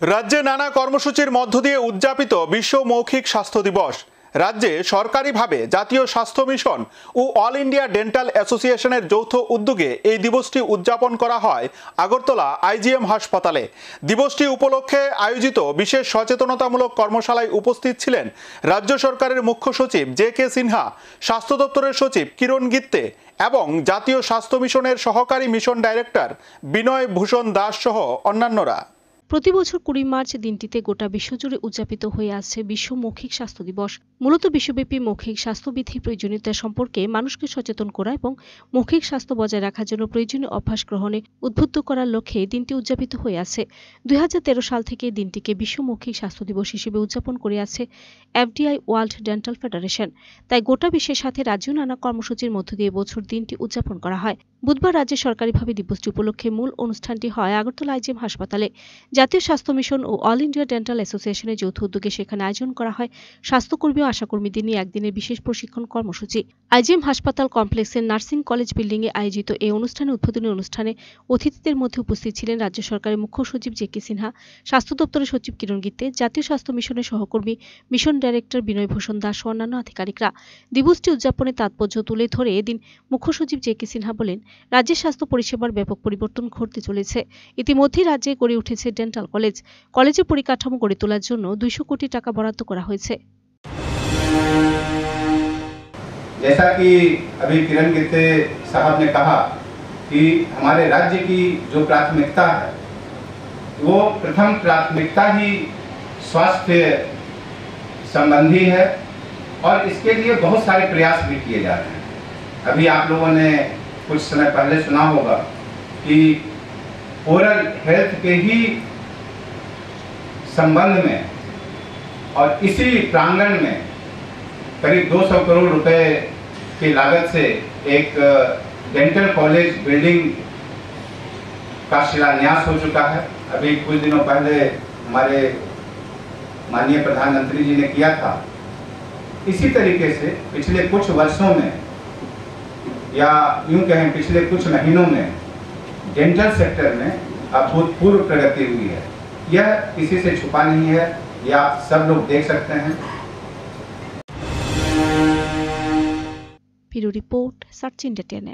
রাজ্যে নানা কর্মসূচির মধ্য দিয়ে উদযাপিত বিশ্ব মৌখিক স্বাস্থ্য দিবস। রাজ্যে সরকারিভাবে জাতীয় স্বাস্থ্য মিশন ও অল ইন্ডিয়া ডেন্টাল অ্যাসোসিয়েশনের যৌথ উদ্যোগে এই দিবসটি উদযাপন করা হয় আগরতলা আইজিএম হাসপাতালে। দিবসটি উপলক্ষে আয়োজিত বিশেষ সচেতনতামূলক কর্মশালায় উপস্থিত ছিলেন রাজ্য সরকারের মুখ্য সচিব জে.কে. সিনহা, স্বাস্থ্য দপ্তরের সচিব কিরণ গিত্তে এবং জাতীয় স্বাস্থ্য মিশনের সহকারী মিশন ডাইরেক্টর বিনয় ভূষণ দাস সহ অন্যান্যরা। প্রতি বছর 20 মার্চ দিনটিতে গোটা বিশ্বজুড়ে উদযাপিত হয়ে আসছে বিশ্ব মৌখিক স্বাস্থ্য দিবস। মূলত বিশ্বব্যাপী মৌখিক স্বাস্থ্যবিধির প্রয়োজনীয়তা সম্পর্কে মানুষকে সচেতন করা এবং মৌখিক স্বাস্থ্য বজায় রাখার জন্য প্রয়োজনীয় অভ্যাস গ্রহণে উদ্বুদ্ধ করার লক্ষ্যে দিনটি উদযাপিত হয়ে আছে। 2013 সাল থেকে দিনটিকে বিশ্ব মৌখিক স্বাস্থ্য দিবস হিসেবে উদযাপন করে আছে এফডিআই ওয়ার্ল্ড ডেন্টাল ফেডারেশন। তাই গোটা বিশ্বের সাথে রাজ্যেও নানা কর্মসূচির মধ্য দিয়ে বছর দিনটি উদযাপন করা হয়। বুধবার রাজ্যে সরকারিভাবে দিবসটি উপলক্ষে মূল অনুষ্ঠানটি হয় আগরতলা আইজিএম হাসপাতালে। জাতীয় স্বাস্থ্য মিশন ও অল ইন্ডিয়া ডেন্টাল অ্যাসোসিয়েশনের যৌথ উদ্যোগে সেখানে আয়োজন করা হয় স্বাস্থ্যকর্মী ও আশাকর্মীদের নিয়ে একদিনের বিশেষ প্রশিক্ষণ কর্মসূচি। আইজিএম হাসপাতাল কমপ্লেক্সের নার্সিং কলেজ বিল্ডিং এ আয়োজিত এই উদ্বোধনী অনুষ্ঠানে অতিথিদের মধ্যে উপস্থিত ছিলেন রাজ্য সরকারের মুখ্য সচিব জে.কে. সিনহা, স্বাস্থ্য দপ্তরের সচিব কিরণ গিত্তে, জাতীয় স্বাস্থ্য মিশনের সহকর্মী মিশন ডাইরেক্টর বিনয় ভূষণ দাস ও অন্যান্য আধিকারিকরা। দিবসটি উদযাপনের তাৎপর্য তুলে ধরে এদিন মুখ্য সচিব জে.কে. সিনহা বলেন, রাজ্যের স্বাস্থ্য পরিষেবার ব্যাপক পরিবর্তন ঘটতে চলেছে। ইতিমধ্যেই রাজ্যে গড়ে উঠেছে ডেন্টাল কলেজের পরিকাঠামো গড়ে তোলার জন্য 200 কোটি টাকা বরাদ্দ করা হয়েছে। जैसा कि अभी किरण गित्ते साहब ने कहा कि हमारे राज्य की जो प्राथमिकता है वो प्रथम प्राथमिकता ही स्वास्थ्य संबंधी है और इसके लिए बहुत सारे प्रयास भी किए जा रहे हैं। अभी आप लोगों ने कुछ समय पहले सुना होगा कि ओरल हेल्थ के ही संबंध में और इसी प्रांगण में करीब 200 करोड़ रुपए की लागत से एक डेंटल कॉलेज बिल्डिंग का शिलान्यास हो चुका है। अभी कुछ दिनों पहले हमारे माननीय प्रधानमंत्री जी ने किया था। इसी तरीके से पिछले कुछ वर्षों में या यूं कहें पिछले कुछ महीनों में डेंटल सेक्टर में अभूतपूर्व प्रगति हुई है। यह किसी से छुपा नहीं है, यह आप सब लोग देख सकते हैं। Bureau report, search India.